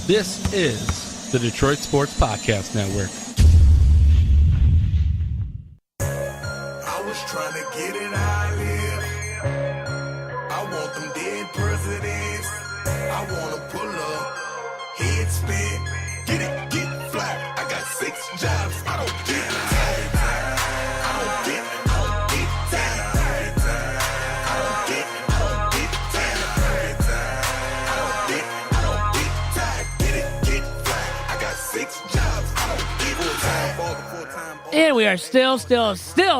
This is the Detroit Sports Podcast Network. I was trying to get it how I live. I want them dead presidents. I want to pull up, head spin, get it, get fly. I got 6 jobs, I don't get tired. I don't get tired. And we are still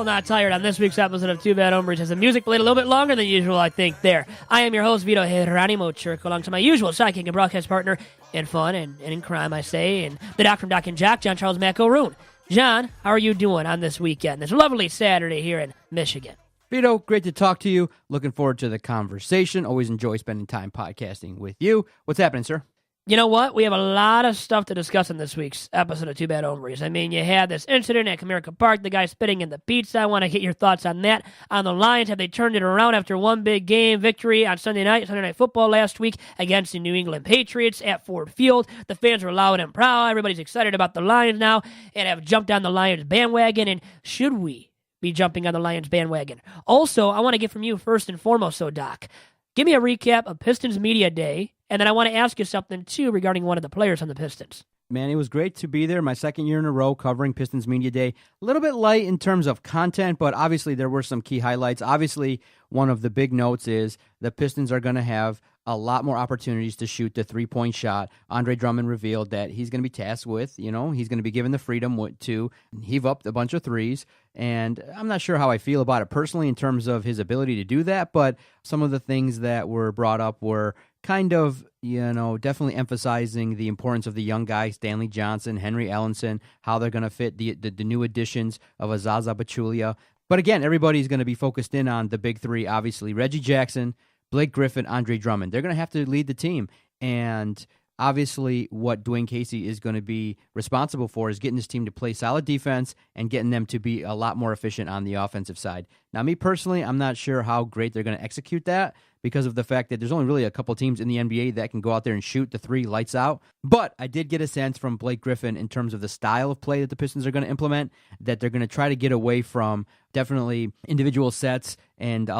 not tired on this week's episode of Two Bad Hombres, as the music played a little bit longer than usual, I think, there. I am your host, Vito Geronimo Church, along to my usual sidekick and broadcast partner in fun and in crime, I say, and the Doc from Doc and Jock, John Charles Mack O'Roon. John, how are you doing on this weekend, this lovely Saturday here in Michigan? Vito, great to talk to you. Looking forward to the conversation. Always enjoy spending time podcasting with you. What's happening, sir? You know what? We have a lot of stuff to discuss in this week's episode of Two Bad Hombres. I mean, you had this incident at Comerica Park, the guy spitting in the pizza. I want to get your thoughts on that. On the Lions, have they turned it around after one big game victory on Sunday Night Football last week against the New England Patriots at Ford Field? The fans were loud and proud. Everybody's excited about the Lions now and have jumped on the Lions bandwagon. And should we be jumping on the Lions bandwagon? Also, I want to get from you first and foremost, Doc. Give me a recap of Pistons Media Day, and then I want to ask you something, too, regarding one of the players on the Pistons. Man, it was great to be there. My second year in a row covering Pistons Media Day. A little bit light in terms of content, but obviously there were some key highlights. Obviously, one of the big notes is the Pistons are going to have a lot more opportunities to shoot the three-point shot. Andre Drummond revealed that he's going to be tasked with, he's going to be given the freedom to heave up a bunch of threes. And I'm not sure how I feel about it personally in terms of his ability to do that, but some of the things that were brought up were kind of, definitely emphasizing the importance of the young guys, Stanley Johnson, Henry Ellenson, how they're going to fit the new additions of Azaza Pachulia. But again, everybody's going to be focused in on the big three, obviously. Reggie Jackson, Blake Griffin, Andre Drummond. They're going to have to lead the team. And obviously what Dwayne Casey is going to be responsible for is getting his team to play solid defense and getting them to be a lot more efficient on the offensive side. Now, me personally, I'm not sure how great they're going to execute that because of the fact that there's only really a couple teams in the NBA that can go out there and shoot the three lights out. But I did get a sense from Blake Griffin in terms of the style of play that the Pistons are going to implement, that they're going to try to get away from definitely individual sets, and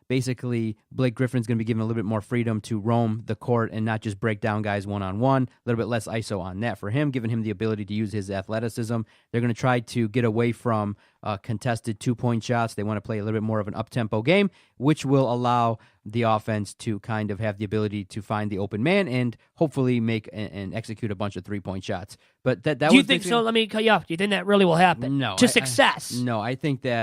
basically Blake Griffin's going to be given a little bit more freedom to roam the court and not just break down guys one-on-one, a little bit less ISO on net for him, giving him the ability to use his athleticism. They're going to try to get away from contested two-point shots. They want to play a little bit more of an up-tempo game, which will allow the offense to kind of have the ability to find the open man and hopefully make and execute a bunch of three-point shots. But that do you think so? Let me cut you off. Do you think that really will happen? No. Success? No, I think that,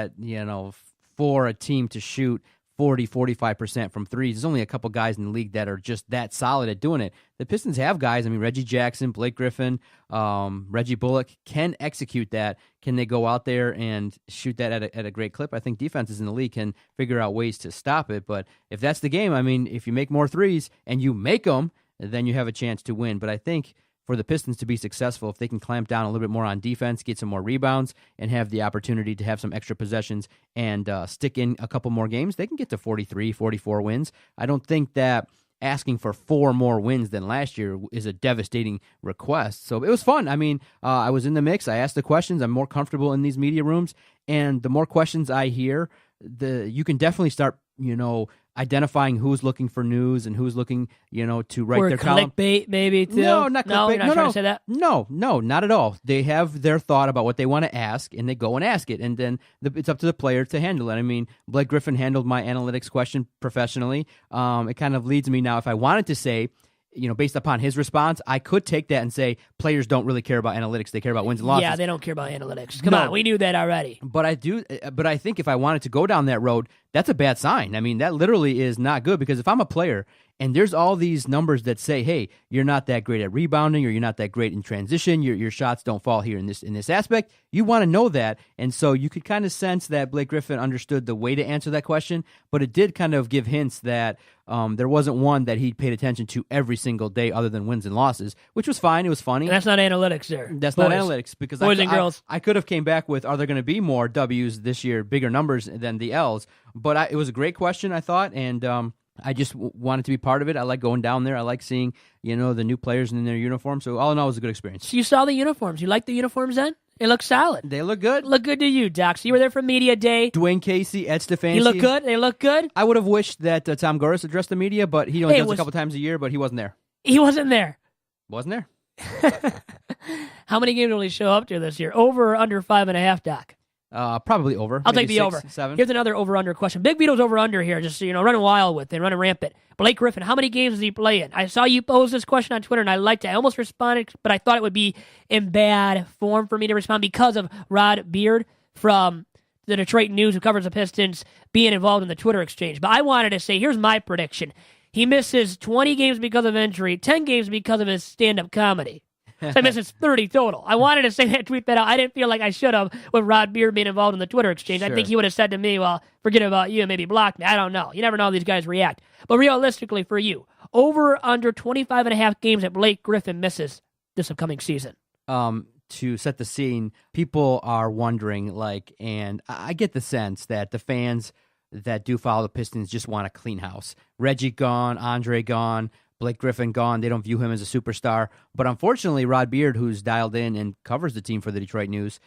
for a team to shoot 45% from threes, there's only a couple guys in the league that are just that solid at doing it. The Pistons have guys. I mean, Reggie Jackson, Blake Griffin, Reggie Bullock can execute that. Can they go out there and shoot that at a great clip? I think defenses in the league can figure out ways to stop it. But if that's the game, I mean, if you make more threes and you make them, then you have a chance to win. But I think for the Pistons to be successful, if they can clamp down a little bit more on defense, get some more rebounds, and have the opportunity to have some extra possessions and stick in a couple more games, they can get to 43, 44 wins. I don't think that asking for 4 more wins than last year is a devastating request. So it was fun. I mean, I was in the mix. I asked the questions. I'm more comfortable in these media rooms, and the more questions I hear, you can definitely start, identifying who's looking for news and who's looking, to write their column. Clickbait, maybe, too? No, not clickbait. No, you're not trying to say that? No, not at all. They have their thought about what they want to ask, and they go and ask it, and then it's up to the player to handle it. I mean, Blake Griffin handled my analytics question professionally. It kind of leads me now, if I wanted to say, based upon his response, I could take that and say players don't really care about analytics. They care about wins and losses. Yeah, they don't care about analytics. Come on, we knew that already. But I think if I wanted to go down that road, that's a bad sign. I mean, that literally is not good, because if I'm a player and there's all these numbers that say, hey, you're not that great at rebounding, or you're not that great in transition, your shots don't fall here in this aspect, you want to know that. And so you could kind of sense that Blake Griffin understood the way to answer that question, but it did kind of give hints that there wasn't one that he paid attention to every single day other than wins and losses, which was fine. It was funny. And that's not analytics there. That's not analytics, because boys and girls. I could have came back with, are there going to be more W's this year, bigger numbers than the L's? But it was a great question, I thought, and I just wanted to be part of it. I like going down there. I like seeing, the new players in their uniform. So all in all, it was a good experience. So you saw the uniforms. You like the uniforms then? It looks solid. They look good. Look good to you, Doc. So you were there for Media Day. Dwayne Casey, Ed Stefanski. He looked good? They look good? I would have wished that Tom Gores addressed the media, but he only does it a couple times a year, but he wasn't there. He wasn't there. Wasn't there? How many games will he show up to this year? Over or under 5.5, Doc? Probably over. I'll Maybe take the 6, over. 7. Here's another over-under question. Big Vito's over-under here, just running wild with it, running rampant. Blake Griffin, how many games is he playing? I saw you pose this question on Twitter, and I liked it. I almost responded, but I thought it would be in bad form for me to respond because of Rod Beard from the Detroit News, who covers the Pistons, being involved in the Twitter exchange. But I wanted to say, here's my prediction. He misses 20 games because of injury, 10 games because of his stand-up comedy. So I misses 30 total. I wanted to say that, tweet that out. I didn't feel like I should have with Rod Beard being involved in the Twitter exchange. Sure. I think he would have said to me, well, forget about you and maybe block me. I don't know. You never know how these guys react. But realistically for you, over or under 25.5 games that Blake Griffin misses this upcoming season? To set the scene, people are wondering, and I get the sense that the fans that do follow the Pistons just want a clean house. Reggie gone, Andre gone, Blake Griffin gone. They don't view him as a superstar. But unfortunately, Rod Beard, who's dialed in and covers the team for the Detroit News,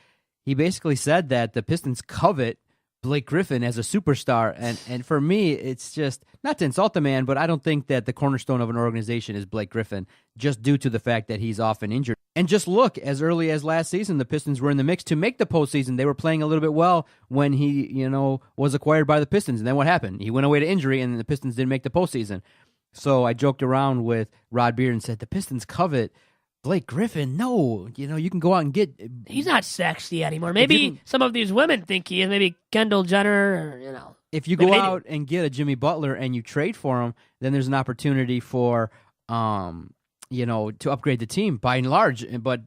he basically said that the Pistons covet Blake Griffin as a superstar. And for me, it's just, not to insult the man, but I don't think that the cornerstone of an organization is Blake Griffin, just due to the fact that he's often injured. And just look, as early as last season, the Pistons were in the mix to make the postseason. They were playing a little bit well when he, was acquired by the Pistons. And then what happened? He went away to injury, and the Pistons didn't make the postseason. So I joked around with Rod Beard and said, the Pistons covet Blake Griffin. No, you can go out and get... He's not sexy anymore. Maybe some of these women think he is. Maybe Kendall Jenner, or, If you go out and get a Jimmy Butler and you trade for him, then there's an opportunity for... to upgrade the team by and large, but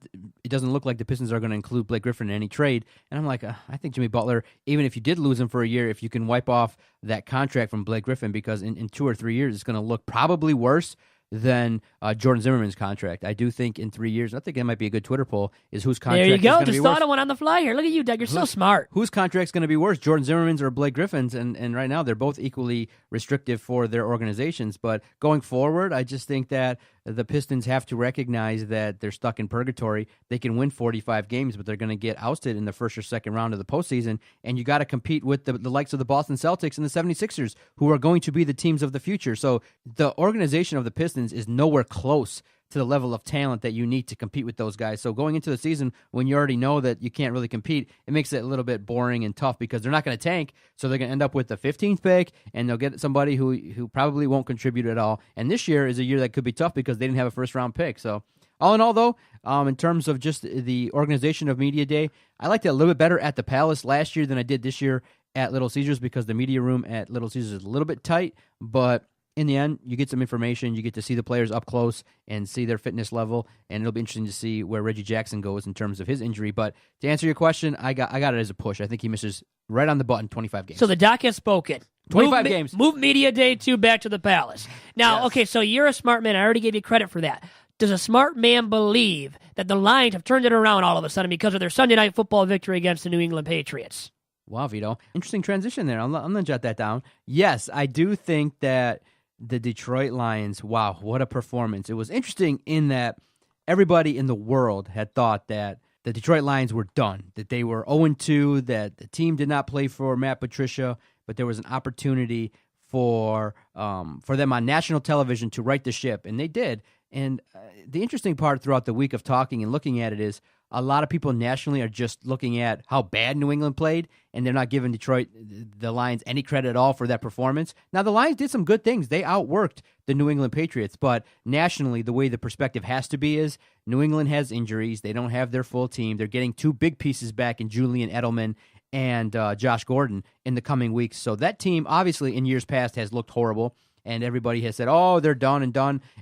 it doesn't look like the Pistons are going to include Blake Griffin in any trade. And I'm like, I think Jimmy Butler, even if you did lose him for a year, if you can wipe off that contract from Blake Griffin, because in 2 or 3 years, it's going to look probably worse than Jordan Zimmerman's contract. I do think in 3 years, I think that might be a good Twitter poll, is whose contract there you is go. going to be Just worse. thought of one on the fly here. Look at you, Doug. You're so smart. Whose contract's going to be worse, Jordan Zimmerman's or Blake Griffin's? And right now, they're both equally restrictive for their organizations. But going forward, I just think that the Pistons have to recognize that they're stuck in purgatory. They can win 45 games, but they're going to get ousted in the first or second round of the postseason. And you got to compete with the likes of the Boston Celtics and the 76ers, who are going to be the teams of the future. So the organization of the Pistons is nowhere close to the level of talent that you need to compete with those guys. So going into the season, when you already know that you can't really compete, it makes it a little bit boring and tough, because they're not going to tank. So they're going to end up with the 15th pick, and they'll get somebody who probably won't contribute at all. And this year is a year that could be tough because they didn't have a first-round pick. So all in all, though, in terms of just the organization of Media Day, I liked it a little bit better at the Palace last year than I did this year at Little Caesars, because the media room at Little Caesars is a little bit tight, but in the end, you get some information. You get to see the players up close and see their fitness level, and it'll be interesting to see where Reggie Jackson goes in terms of his injury. But to answer your question, I got it as a push. I think he misses right on the button 25 games. So the doc has spoken. 25 games. Move Media Day 2 back to the Palace. Now, Yes. Okay, so you're a smart man. I already gave you credit for that. Does a smart man believe that the Lions have turned it around all of a sudden because of their Sunday Night Football victory against the New England Patriots? Wow, Vito. Interesting transition there. I'm going to jot that down. Yes, I do think that the Detroit Lions, wow, what a performance. It was interesting in that everybody in the world had thought that the Detroit Lions were done, that they were 0-2, that the team did not play for Matt Patricia, but there was an opportunity for them on national television to right the ship, and they did. And the interesting part throughout the week of talking and looking at it is a lot of people nationally are just looking at how bad New England played, and they're not giving Detroit, the Lions, any credit at all for that performance. Now, the Lions did some good things. They outworked the New England Patriots, but nationally, the way the perspective has to be is New England has injuries. They don't have their full team. They're getting 2 big pieces back in Julian Edelman and Josh Gordon in the coming weeks. So that team, obviously, in years past has looked horrible. And everybody has said, oh, they're done,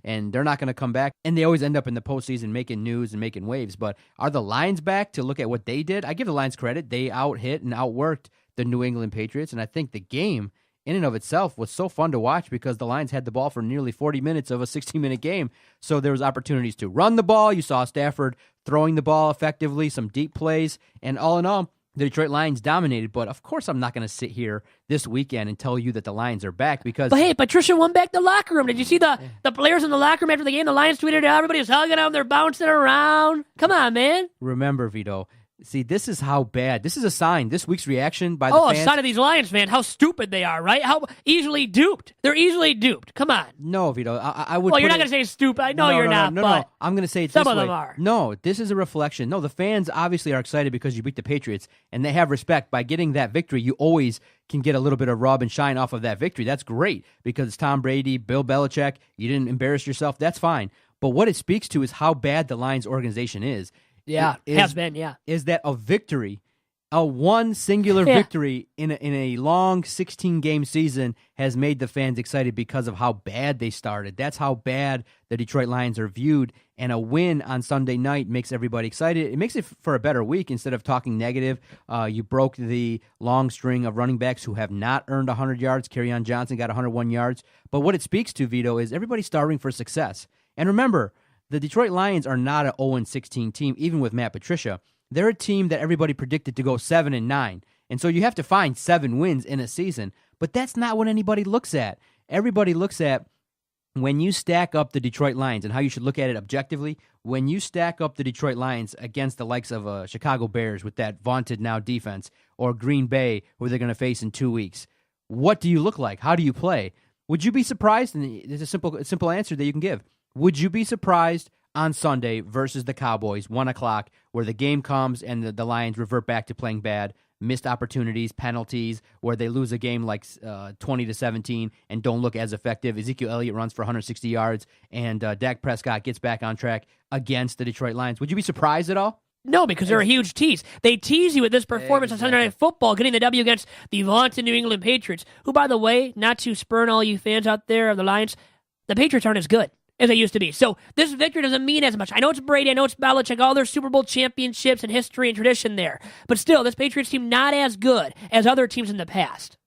and they're not going to come back. And they always end up in the postseason making news and making waves. But are the Lions back to look at what they did? I give the Lions credit. They out-hit and outworked the New England Patriots. And I think the game in and of itself was so fun to watch because the Lions had the ball for nearly 40 minutes of a 60-minute game. So there was opportunities to run the ball. You saw Stafford throwing the ball effectively, some deep plays. And all in all, the Detroit Lions dominated, but of course I'm not going to sit here this weekend and tell you that the Lions are back because... But hey, Patricia won back the locker room. Did you see the players in the locker room after the game? The Lions tweeted out, everybody was hugging them, they're bouncing around. Come on, man. Remember, Vito, see, this is how bad. This is a sign. This week's reaction by the fans. A sign of these Lions fans, how stupid they are, right? How easily duped. They're easily duped. Come on. No, Vito, I would... Well, you're not going to say stupid. I know you're not, but... I'm going to say it some this of way. them are. No, this is a reflection. No, the fans obviously are excited because you beat the Patriots, and they have respect. By getting that victory, you always can get a little bit of rub and shine off of that victory. That's great because it's Tom Brady, Bill Belichick. You didn't embarrass yourself. That's fine. But what it speaks to is how bad the Lions organization is. Yeah, has been, yeah. Is that a victory, a one singular victory in a long 16-game season has made the fans excited because of how bad they started. That's how bad the Detroit Lions are viewed, and a win on Sunday night makes everybody excited. It makes it for a better week instead of talking negative. You broke the long string of running backs who have not earned 100 yards. Kerryon Johnson got 101 yards. But what it speaks to, Vito, is everybody's starving for success. And remember, the Detroit Lions are not an 0-16 team, even with Matt Patricia. They're a team that everybody predicted to go 7-9. And so you have to find 7 wins in a season. But that's not what anybody looks at. Everybody looks at when you stack up the Detroit Lions and how you should look at it objectively. When you stack up the Detroit Lions against the likes of Chicago Bears with that vaunted now defense, or Green Bay, who they're going to face in 2 weeks, what do you look like? How do you play? Would you be surprised? And there's a simple answer that you can give. Would you be surprised on Sunday versus the Cowboys, 1 o'clock, where the game comes and the Lions revert back to playing bad, missed opportunities, penalties, where they lose a game like 20-17 and don't look as effective? Ezekiel Elliott runs for 160 yards, and Dak Prescott gets back on track against the Detroit Lions. Would you be surprised at all? No, because they're a huge tease. They tease you with this performance on Sunday Night Football, getting the W against the vaunted New England Patriots, who, by the way, not to spurn all you fans out there of the Lions, the Patriots aren't as good as they used to be. So this victory doesn't mean as much. I know it's Brady, I know it's Belichick, all their Super Bowl championships and history and tradition there. But still, this Patriots team not as good as other teams in the past.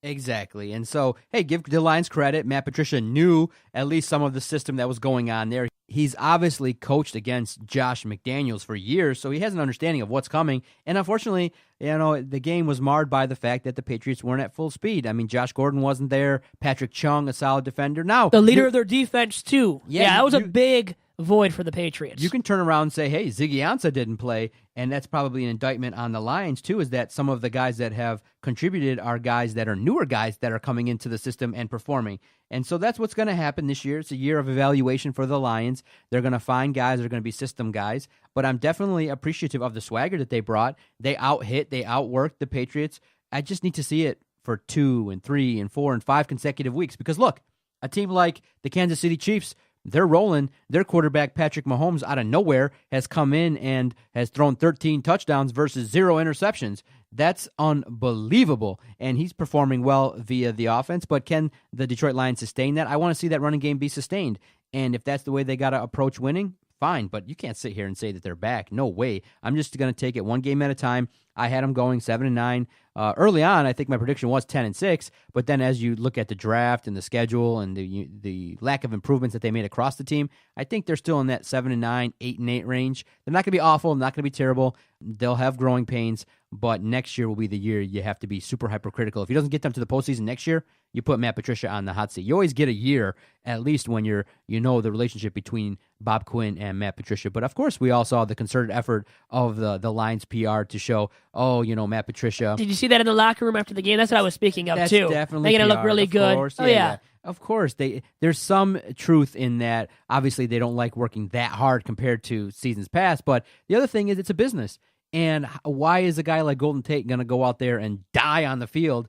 Exactly. And so, hey, give the Lions credit. Matt Patricia knew at least some of the system that was going on there. He's obviously coached against Josh McDaniels for years, so he has an understanding of what's coming. And unfortunately, the game was marred by the fact that the Patriots weren't at full speed. I mean, Josh Gordon wasn't there. Patrick Chung, a solid defender. Now, the leader of their defense, too. Yeah, that was a big void for the Patriots. You can turn around and say, hey, Ziggy Ansah didn't play, and that's probably an indictment on the Lions, too, is that some of the guys that have contributed are guys that are newer guys that are coming into the system and performing. And so that's what's going to happen this year. It's a year of evaluation for the Lions. They're going to find guys that are going to be system guys, but I'm definitely appreciative of the swagger that they brought. They out-hit, they outworked the Patriots. I just need to see it for 2 and 3 and 4 and 5 consecutive weeks because, look, a team like the Kansas City Chiefs, they're rolling. Their quarterback, Patrick Mahomes, out of nowhere, has come in and has thrown 13 touchdowns versus 0 interceptions. That's unbelievable, and he's performing well via the offense. But can the Detroit Lions sustain that? I want to see that running game be sustained, and if that's the way they got to approach winning, fine. But you can't sit here and say that they're back. No way. I'm just going to take it one game at a time. I had them going 7-9. Early on, I think my prediction was 10-6, but then as you look at the draft and the schedule and the lack of improvements that they made across the team, I think they're still in that 7-9, 8-8 range. They're not going to be awful, not going to be terrible. They'll have growing pains, but next year will be the year you have to be super hypercritical. If he doesn't get them to the postseason next year, you put Matt Patricia on the hot seat. You always get a year, at least when you know the relationship between Bob Quinn and Matt Patricia. But of course, we all saw the concerted effort of the Lions PR to show, Matt Patricia. Did you see that in the locker room after the game? That's what I was speaking of, That's too. Definitely Making it look really good. Course. Oh, yeah. Of course. There's some truth in that. Obviously, they don't like working that hard compared to seasons past. But the other thing is it's a business. And why is a guy like Golden Tate going to go out there and die on the field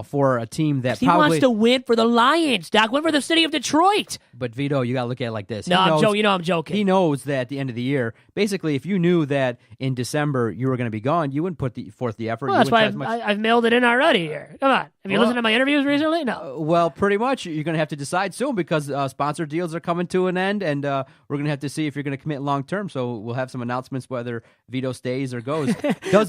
for a team that he wants to win for the Lions, Doc. Win for the city of Detroit. But, Vito, you got to look at it like this. No, I'm joking. He knows that at the end of the year, basically, if you knew that in December you were going to be gone, you wouldn't put forth the effort. Well, that's why I've mailed it in already here. Come on. Have you listened to my interviews recently? No. Well, pretty much. You're going to have to decide soon because sponsor deals are coming to an end, and we're going to have to see if you're going to commit long term. So we'll have some announcements whether Vito stays or goes.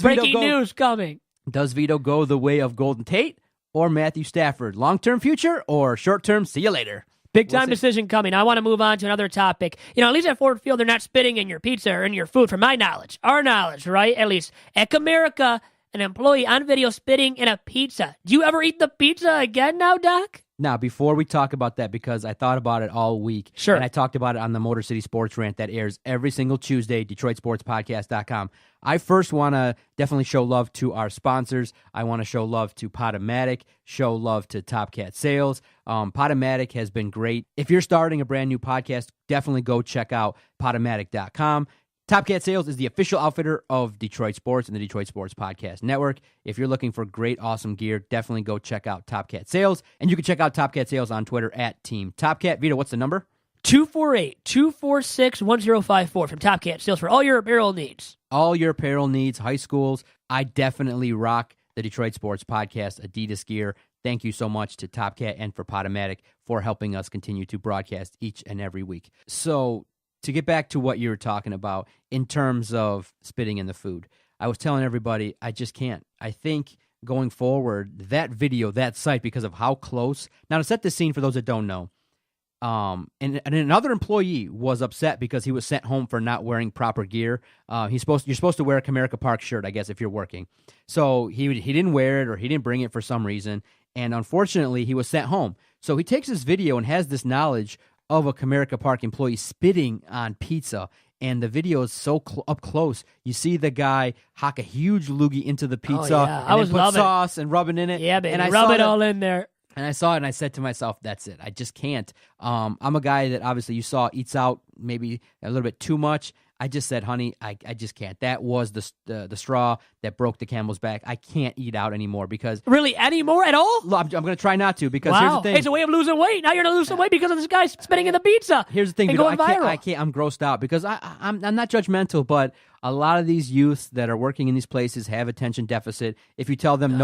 Breaking news coming. Does Vito go the way of Golden Tate or Matthew Stafford? Long-term future or short-term see you later? Big-time decision coming. I want to move on to another topic. At least at Ford Field, they're not spitting in your pizza or in your food, from my knowledge. Our knowledge, right? At least at Comerica, an employee on video spitting in a pizza. Do you ever eat the pizza again now, Doc? Now, before we talk about that, because I thought about it all week, Sure. and I talked about it on the Motor City Sports Rant that airs every single Tuesday, DetroitSportsPodcast.com. I first want to definitely show love to our sponsors. I want to show love to Potomatic, show love to Top Cat Sales. Potomatic has been great. If you're starting a brand new podcast, definitely go check out Potomatic.com. Top Cat Sales is the official outfitter of Detroit Sports and the Detroit Sports Podcast Network. If you're looking for great, awesome gear, definitely go check out Top Cat Sales. And you can check out Top Cat Sales on Twitter at Team Top Cat. Vito, what's the number? 248-246-1054 from Top Cat Sales for all your apparel needs. All your apparel needs, high schools. I definitely rock the Detroit Sports Podcast Adidas gear. Thank you so much to Top Cat and for Potomatic for helping us continue to broadcast each and every week. So, to get back to what you were talking about in terms of spitting in the food, I was telling everybody I just can't. I think going forward, that video, that site, because of how close. Now, to set the scene for those that don't know, and another employee was upset because he was sent home for not wearing proper gear. You're supposed to wear a Comerica Park shirt, I guess, if you're working. So he didn't wear it, or he didn't bring it for some reason, and unfortunately, he was sent home. So he takes this video and has this knowledge of a Comerica Park employee spitting on pizza, and the video is so up close. You see the guy hock a huge loogie into the pizza, and then put sauce and rubbing in it. Yeah, baby, and I rub it all in there. And I saw it, and I said to myself, that's it. I just can't. I'm a guy that obviously you saw eats out maybe a little bit too much. I just said, honey, I just can't. That was the straw that broke the camel's back. I can't eat out anymore because... Really? Anymore at all? I'm going to try not to because here's the thing. It's a way of losing weight. Now you're going to lose some weight because of this guy spitting in the pizza. Here's the thing. And going viral. I can't. I'm grossed out because I'm not judgmental, but a lot of these youths that are working in these places have attention deficit. If you tell them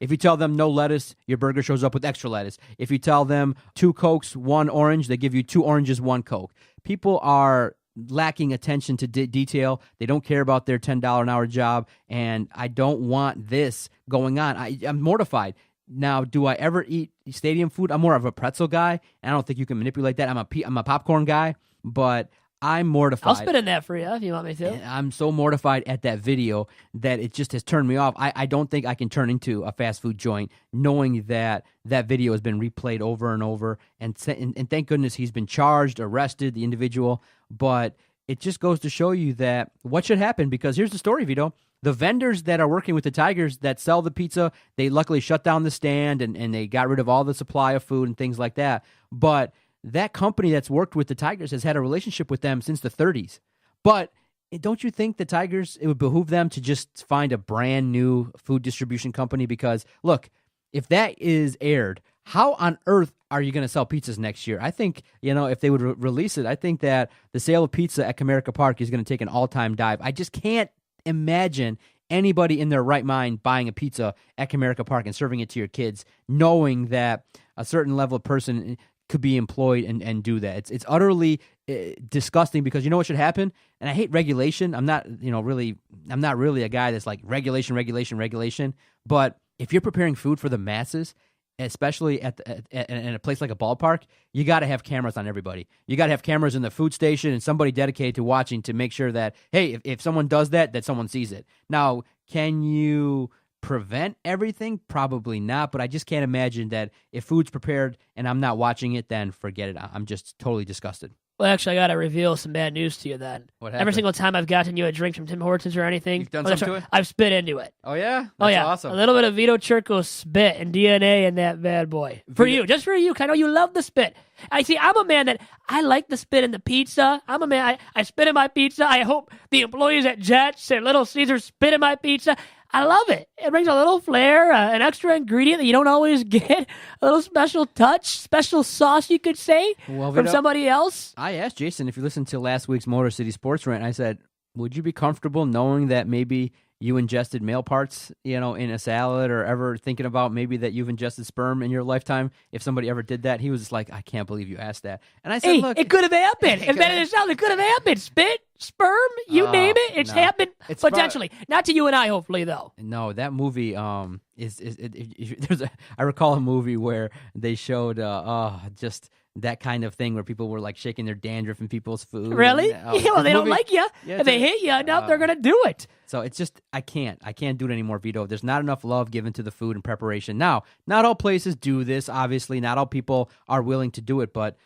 if you tell them no lettuce, your burger shows up with extra lettuce. If you tell them 2 Cokes, 1 orange, they give you 2 oranges, 1 Coke. People are lacking attention to detail. They don't care about their $10 an hour job, and I don't want this going on. I'm mortified. Now, do I ever eat stadium food? I'm more of a pretzel guy, and I don't think you can manipulate that. I'm a popcorn guy, but I'm mortified. I'll spit in that for you if you want me to. And I'm so mortified at that video that it just has turned me off. I don't think I can turn into a fast food joint knowing that video has been replayed over and over. And thank goodness he's been charged, arrested, the individual. But it just goes to show you that what should happen, because here's the story, Vito. The vendors that are working with the Tigers that sell the pizza, they luckily shut down the stand and they got rid of all the supply of food and things like that. But that company that's worked with the Tigers has had a relationship with them since the 30s. But don't you think the Tigers, it would behoove them to just find a brand new food distribution company? Because, look, if that is aired, how on earth are you going to sell pizzas next year? I think, if they would release it, I think that the sale of pizza at Comerica Park is going to take an all-time dive. I just can't imagine anybody in their right mind buying a pizza at Comerica Park and serving it to your kids, knowing that a certain level of person could be employed and do that. It's utterly disgusting, because you know what should happen? And I hate regulation. I'm not really a guy that's like regulation. But if you're preparing food for the masses, especially in a place like a ballpark, you got to have cameras on everybody. You got to have cameras in the food station and somebody dedicated to watching to make sure that, hey, if someone does that someone sees it. Now, can you prevent everything? Probably not, but I just can't imagine that if food's prepared and I'm not watching it, then forget it. I'm just totally disgusted. Well, actually, I got to reveal some bad news to you then. What happened? Every single time I've gotten you a drink from Tim Hortons or anything, you've done something to it? I've spit into it. Oh, yeah? That's awesome. A little bit of Vito Churko's spit and DNA in that bad boy. For you, just for you, 'cause I know you love the spit. I'm a man that I like the spit in the pizza. I'm a man, I spit in my pizza. I hope the employees at Jets and Little Caesars spit in my pizza. I love it. It brings a little flair, an extra ingredient that you don't always get, a little special touch, special sauce, you could say, from somebody else. I asked Jason if you listened to last week's Motor City Sports Rant. I said, would you be comfortable knowing that maybe you ingested male parts, in a salad, or ever thinking about maybe that you've ingested sperm in your lifetime if somebody ever did that? He was just like, I can't believe you asked that. And I said, hey, look, it could have happened. If that is sound, it could have happened. Spit sperm, you name it. It's no. happened It's potentially. Not to you and I, hopefully, though. No, that movie I recall a movie where they showed just that kind of thing where people were like shaking their dandruff in people's food. Really? And, Well, they don't movie- like you. Yeah, If they hate you enough, they're going to do it. So it's just I can't do it anymore, Vito. There's not enough love given to the food and preparation. Now, not all places do this. Obviously, not all people are willing to do it, but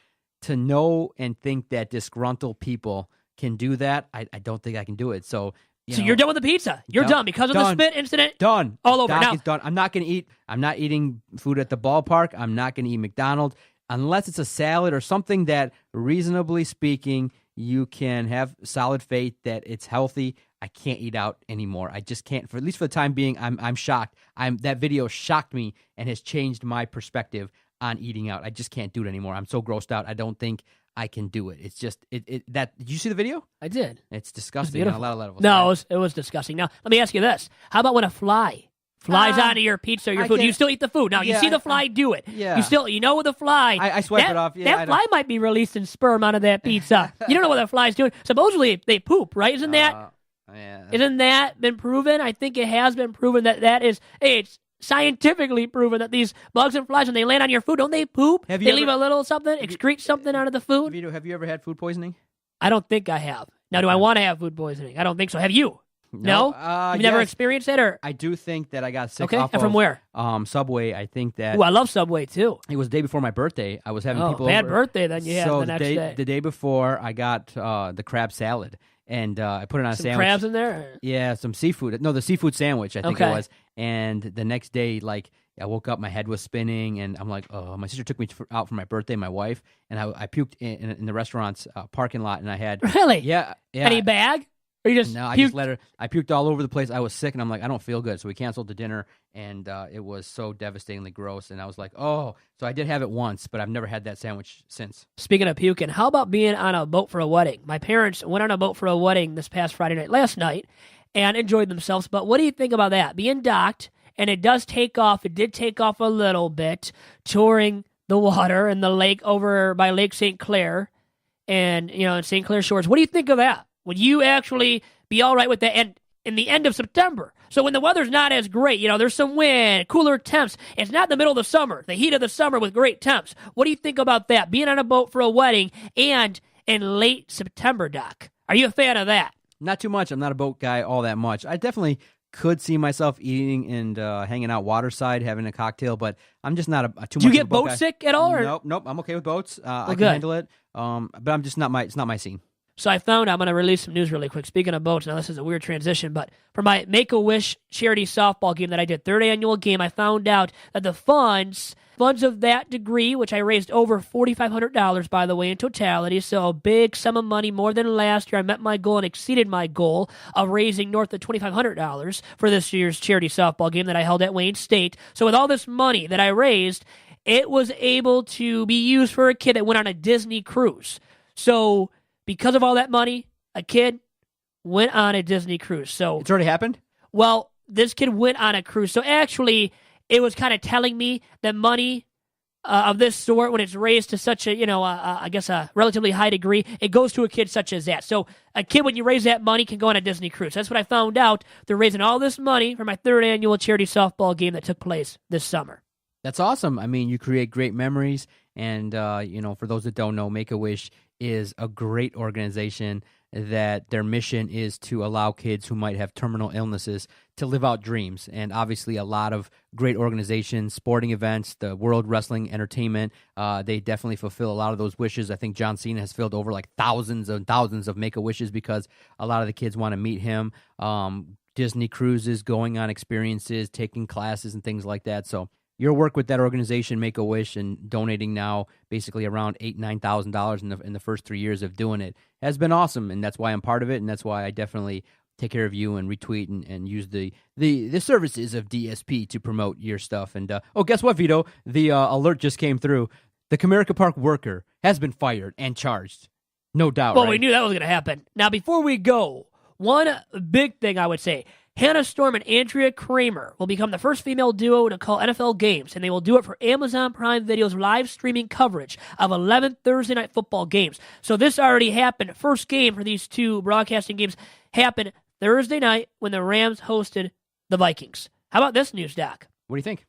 to know and think that disgruntled people can do that, I don't think I can do it. So. So you're done with the pizza. You're done because of the spit incident. Done. All over. Doc Now, is done. I'm not eating food at the ballpark. I'm not going to eat McDonald's unless it's a salad or something that, reasonably speaking, you can have solid faith that it's healthy. I can't eat out anymore. I just can't. For at least for the time being, I'm shocked. That video shocked me and has changed my perspective on eating out. I just can't do it anymore. I'm so grossed out. I don't think I can do it. It's just that. Did you see the video? I did. It's disgusting. On a lot of levels. No, it was disgusting. Now, let me ask you this. How about when a fly flies onto your pizza or your food? You still eat the food. Now, you see the fly do it. Yeah. You know with the fly. I swipe it off. Yeah, that fly might be releasing sperm out of that pizza. You don't know what that fly's doing. Supposedly, they poop, right? Isn't that been proven? I think it has been proven that is, it's scientifically proven that these bugs and flies, when they land on your food, don't they poop? Leave a little something, excrete something out of the food? Vito, have you ever had food poisoning? I don't think I have. Now, do I want to have food poisoning? I don't think so. Have you? No? You've never experienced it? Or I do think that I got sick off of from where? Subway. I think that... Ooh, I love Subway, too. It was the day before my birthday. I was having people bad over. birthday then you had the next day. The day before, I got the crab salad. And I put it on a sandwich. Some crabs in there? Yeah, some seafood. No, the seafood sandwich, I think it was. And the next day, I woke up, my head was spinning, and I'm like, oh, my sister took me out for my birthday, my wife, and I puked in the restaurant's parking lot, and I had... Really? Yeah. Any bag? Or you just No, I puked? just let her... I puked all over the place. I was sick, and I'm like, I don't feel good. So we canceled the dinner, and it was so devastatingly gross, and I was like, oh. So I did have it once, but I've never had that sandwich since. Speaking of puking, how about being on a boat for a wedding? My parents went on a boat for a wedding this past Friday night, last night, and enjoyed themselves, but what do you think about that? Being docked... And it does take off. It did take off a little bit, touring the water and the lake over by Lake St. Clair and, St. Clair Shores. What do you think of that? Would you actually be all right with that? And in the end of September, so when the weather's not as great, there's some wind, cooler temps. It's not the middle of the summer, the heat of the summer with great temps. What do you think about that? Being on a boat for a wedding and in late September, Doc. Are you a fan of that? Not too much. I'm not a boat guy all that much. I definitely could see myself eating and hanging out waterside, having a cocktail, but I'm just not too much. Do you get of a boat boat guy. sick at all? Or? Nope. I'm okay with boats. I can good. handle it. But I'm just not it's not my scene. So I found I'm going to release some news really quick. Speaking of boats, now this is a weird transition, but for my Make-A-Wish charity softball game that I did, third annual game, I found out that the funds of that degree, which I raised over $4,500, by the way, in totality, so a big sum of money, more than last year. I met my goal and exceeded my goal of raising north of $2,500 for this year's charity softball game that I held at Wayne State. So with all this money that I raised, it was able to be used for a kid that went on a Disney cruise. So because of all that money, a kid went on a Disney cruise. So It's already happened? Well, this kid went on a cruise. So actually, it was kind of telling me that money of this sort, when it's raised to such a, I guess a relatively high degree, it goes to a kid such as that. So a kid, when you raise that money, can go on a Disney cruise. That's what I found out. They're raising all this money for my third annual charity softball game that took place this summer. That's awesome. I mean, you create great memories. And, for those that don't know, Make-A-Wish is a great organization that their mission is to allow kids who might have terminal illnesses to live out dreams. And obviously a lot of great organizations, sporting events, the World Wrestling Entertainment, they definitely fulfill a lot of those wishes. I think John Cena has filled over thousands and thousands of Make-A-Wishes because a lot of the kids want to meet him. Disney cruises, going on experiences, taking classes and things like that. So your work with that organization, Make-A-Wish, and donating now basically around $8,000-9,000 in the first 3 years of doing it has been awesome, and that's why I'm part of it, and that's why I definitely take care of you and retweet and use the services of DSP to promote your stuff. And guess what, Vito? The alert just came through. The Comerica Park worker has been fired and charged. No doubt. Well, right? we knew that was going to happen. Now, before we go, one big thing I would say. Hannah Storm and Andrea Kramer will become the first female duo to call NFL games, and they will do it for Amazon Prime Video's live streaming coverage of 11 Thursday Night Football games. So this already happened. First game for these two broadcasting games happened Thursday night when the Rams hosted the Vikings. How about this news, Doc? What do you think?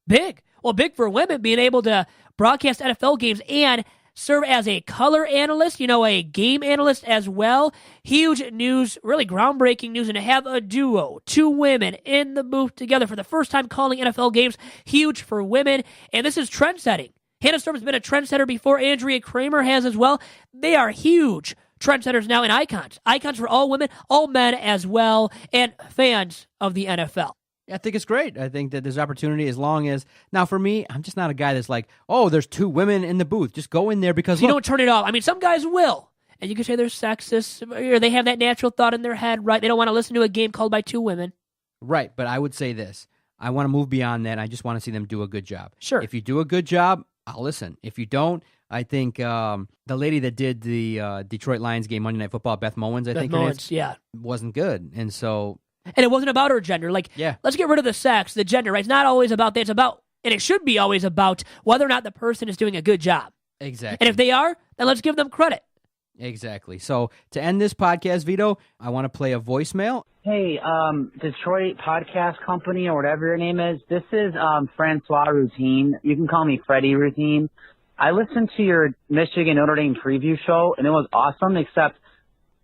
Big. Well, big for women being able to broadcast NFL games and serve as a color analyst, a game analyst as well. Huge news, really groundbreaking news, and to have a duo, two women in the booth together for the first time calling NFL games, huge for women, and this is trend-setting. Hannah Storm has been a trendsetter before, Andrea Kramer has as well. They are huge trendsetters now and icons for all women, all men as well, and fans of the NFL. I think it's great. I think that there's opportunity as long as... Now, for me, I'm just not a guy that's like, oh, there's two women in the booth. Just go in there because... You don't turn it off. I mean, some guys will. And you can say they're sexist, or they have that natural thought in their head, right? They don't want to listen to a game called by two women. Right, but I would say this. I want to move beyond that. I just want to see them do a good job. Sure. If you do a good job, I'll listen. If you don't, I think the lady that did the Detroit Lions game Monday Night Football, Beth Mowins, wasn't good. And so... And it wasn't about her gender. Let's get rid of the sex, the gender, right? It's not always about that. It's about, and it should be always about whether or not the person is doing a good job. Exactly. And if they are, then let's give them credit. Exactly. So to end this podcast, Vito, I want to play a voicemail. Hey, Detroit Podcast Company or whatever your name is. This is Francois Routine. You can call me Freddie Routine. I listened to your Michigan Notre Dame preview show, and it was awesome, except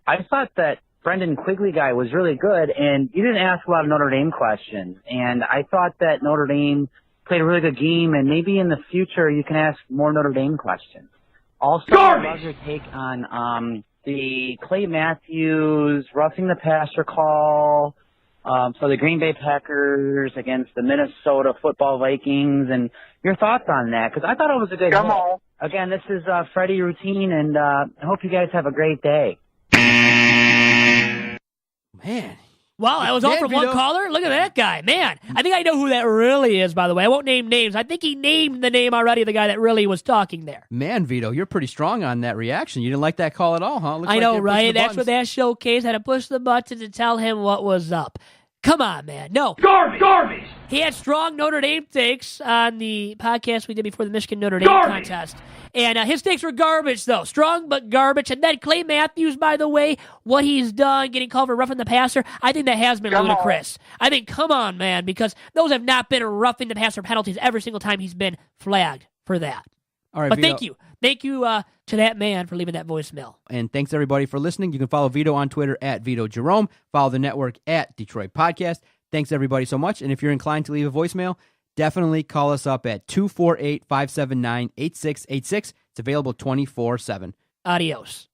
I thought that Brendan Quigley guy was really good, and you didn't ask a lot of Notre Dame questions. And I thought that Notre Dame played a really good game, and maybe in the future you can ask more Notre Dame questions. Also, I'd love your take on the Clay Matthews roughing the passer call for the Green Bay Packers against the Minnesota Football Vikings, and your thoughts on that, because I thought it was a good game. Again, this is Freddie Routine, and I hope you guys have a great day. Man. Wow, that was all from one caller? Look at that guy. Man, I think I know who that really is, by the way. I won't name names. I think he named the name already of the guy that really was talking there. Man, Vito, you're pretty strong on that reaction. You didn't like that call at all, huh? I know, right? That's what that showcase had to push the button to tell him what was up. Come on, man. No. Garbage! He had strong Notre Dame takes on the podcast we did before the Michigan-Notre Dame contest. And his takes were garbage, though. Strong, but garbage. And then Clay Matthews, by the way, what he's done, getting called for roughing the passer, I think that has been ludicrous. I think, come on, man, because those have not been roughing the passer penalties every single time he's been flagged for that. All right, but Vito. thank you. Thank you to that man for leaving that voicemail. And thanks, everybody, for listening. You can follow Vito on Twitter at Vito Jerome. Follow the network at Detroit Podcast. Thanks, everybody, so much. And if you're inclined to leave a voicemail, definitely call us up at 248-579-8686. It's available 24/7. Adios.